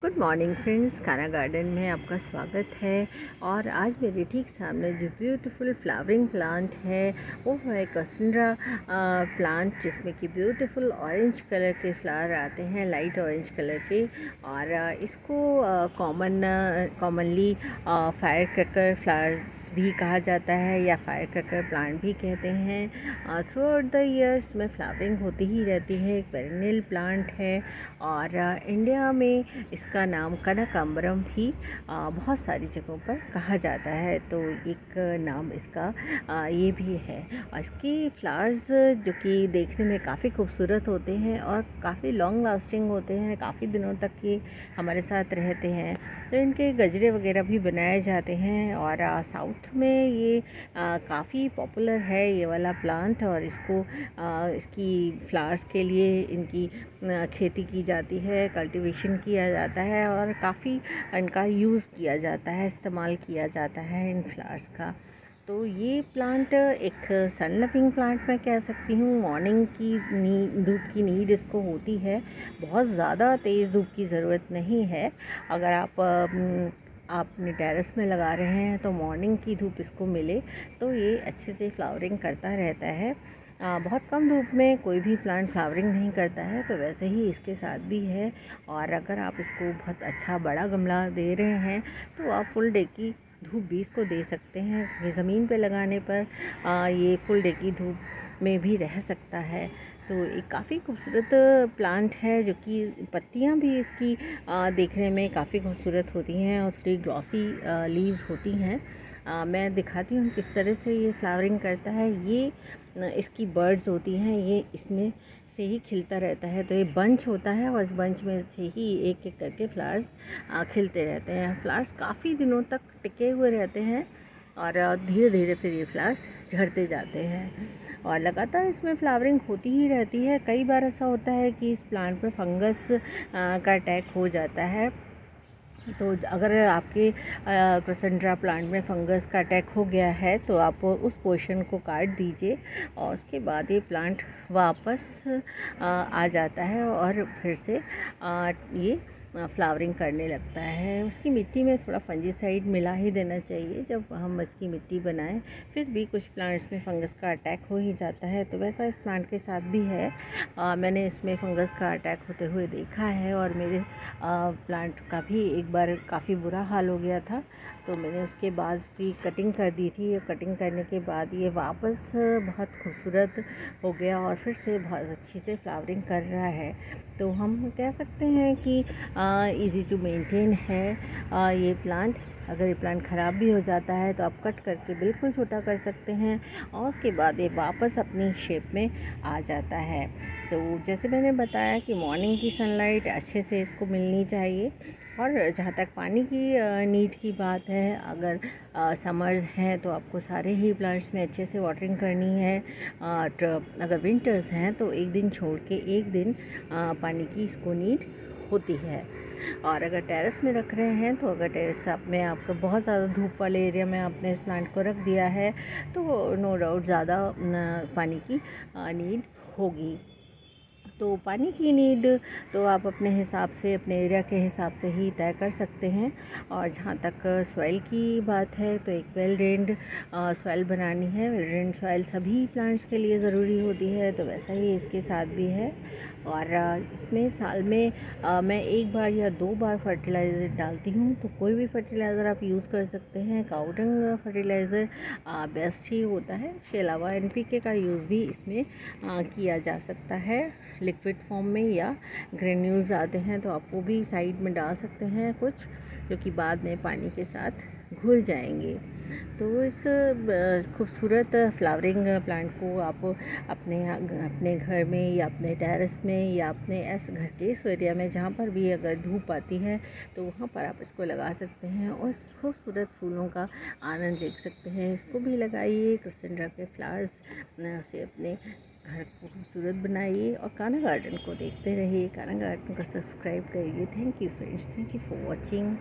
Good morning friends, खाना garden में आपका स्वागत है। और आज मेरे ठीक सामने जो ब्यूटीफुल फ्लावरिंग प्लांट है वो है कसनरा प्लांट, जिसमें कि ब्यूटीफुल ऑरेंज कलर के फ्लावर आते हैं, लाइट ऑरेंज कलर के। और इसको कॉमनली फायर क्रैकर फ्लावर्स भी कहा जाता है या फायर क्रैकर प्लांट भी कहते हैं। थ्रू आउट द ईयर्स में फ्लावरिंग होती ही रहती है, एक पेरेनियल प्लांट है। और इंडिया में इसका नाम कनकांबरम भी बहुत सारी जगहों पर कहा जाता है, तो एक नाम इसका ये भी है। और इसके फ्लावर्स जो कि देखने में काफ़ी खूबसूरत होते हैं और काफ़ी लॉन्ग लास्टिंग होते हैं, काफ़ी दिनों तक ये हमारे साथ रहते हैं। तो इनके गजरे वगैरह भी बनाए जाते हैं। और साउथ में ये काफ़ी पॉपुलर है ये वाला प्लांट। और इसकी फ्लावर्स के लिए इनकी खेती की जाती है, कल्टीवेशन किया जाता है और काफ़ी इनका यूज़ किया जाता है, इस्तेमाल किया जाता है इन फ्लावर्स का। तो ये प्लांट एक सन लविंग प्लांट मैं कह सकती हूँ। मॉर्निंग की धूप की नीड इसको होती है, बहुत ज़्यादा तेज़ धूप की ज़रूरत नहीं है। अगर आप अपने टेरेस में लगा रहे हैं तो मॉर्निंग की धूप इसको मिले तो ये अच्छे से फ्लावरिंग करता रहता है। बहुत कम धूप में कोई भी प्लांट फ्लावरिंग नहीं करता है, तो वैसे ही इसके साथ भी है। और अगर आप इसको बहुत अच्छा बड़ा गमला दे रहे हैं तो आप फुल डे की धूप भी इसको दे सकते हैं। ये ज़मीन पे लगाने पर ये फुल डे की धूप में भी रह सकता है। तो एक काफ़ी खूबसूरत प्लांट है, जो कि पत्तियां भी इसकी देखने में काफ़ी खूबसूरत होती हैं और थोड़ी ग्लॉसी लीव्स होती हैं। मैं दिखाती हूँ किस तरह से ये फ्लावरिंग करता है। ये इसकी बर्ड्स होती हैं, ये इसमें से ही खिलता रहता है। तो ये बंच होता है और इस बंच में से ही एक एक करके फ्लावर्स खिलते रहते हैं। फ्लावर्स काफ़ी दिनों तक टिके हुए रहते हैं और धीरे धीरे फिर ये फ्लावर्स झड़ते जाते हैं। और लगातार इसमें फ्लावरिंग होती ही रहती है। कई बार ऐसा होता है कि इस प्लांट पर फंगस का अटैक हो जाता है। तो अगर आपके क्रिसेंड्रा प्लांट में फंगस का अटैक हो गया है तो आप उस पोर्शन को काट दीजिए और उसके बाद ये प्लांट वापस आ जाता है और फिर से ये फ्लावरिंग करने लगता है। उसकी मिट्टी में थोड़ा फंजीसाइड मिला ही देना चाहिए जब हम इसकी मिट्टी बनाएं। फिर भी कुछ प्लांट्स में फंगस का अटैक हो ही जाता है, तो वैसा इस प्लांट के साथ भी है। मैंने इसमें फंगस का अटैक होते हुए देखा है और मेरे प्लांट का भी एक बार काफ़ी बुरा हाल हो गया था। तो मैंने उसके बाद उसकी कटिंग कर दी थी। कटिंग करने के बाद ये वापस बहुत खूबसूरत हो गया और फिर से बहुत अच्छी से फ्लावरिंग कर रहा है। तो हम कह सकते हैं कि इजी टू मेंटेन है ये प्लांट। अगर ये प्लांट ख़राब भी हो जाता है तो आप कट करके बिल्कुल छोटा कर सकते हैं और उसके बाद ये वापस अपनी शेप में आ जाता है। तो जैसे मैंने बताया कि मॉर्निंग की सनलाइट अच्छे से इसको मिलनी चाहिए। और जहाँ तक पानी की नीड की बात है, अगर समर्स हैं तो आपको सारे ही प्लांट्स में अच्छे से वाटरिंग करनी है। अगर विंटर्स हैं तो एक दिन छोड़ के एक दिन पानी की इसको नीड होती है। और अगर टेरेस में रख रहे हैं तो अगर टेरेस आप में आपको बहुत ज़्यादा धूप वाले एरिया में आपने इस प्लांट को रख दिया है तो नो डाउट ज़्यादा पानी की नीड होगी। तो पानी की नीड तो आप अपने हिसाब से, अपने एरिया के हिसाब से ही तय कर सकते हैं। और जहाँ तक सॉइल की बात है तो एक वेल ड्रेन्ड सॉइल बनानी है। वेल ड्रेन्ड सॉइल सभी प्लांट्स के लिए ज़रूरी होती है, तो वैसा ही इसके साथ भी है। और इसमें साल में मैं एक बार या दो बार फर्टिलाइज़र डालती हूँ। तो कोई भी फर्टिलाइज़र आप यूज़ कर सकते हैं। काउडंग फर्टिलाइज़र बेस्ट ही होता है। इसके अलावा एनपीके का यूज़ भी इसमें किया जा सकता है लिक्विड फॉर्म में, या ग्रेन्यूल्स आते हैं तो आप वो भी साइड में डाल सकते हैं कुछ, जो कि बाद में पानी के साथ घुल जाएंगे। तो इस खूबसूरत फ्लावरिंग प्लांट को आप अपने घर में या अपने टेरेस में या अपने ऐसे घर के इस एरिया में जहाँ पर भी अगर धूप आती है तो वहाँ पर आप इसको लगा सकते हैं और इसकी खूबसूरत फूलों का आनंद ले सकते हैं। इसको भी लगाइए, क्रिसेंड्रा के फ्लावर्स से अपने घर को खूबसूरत बनाइए और काना गार्डन को देखते रहिए। काना गार्डन को सब्सक्राइब करिए। Thank you friends, thank you for watching.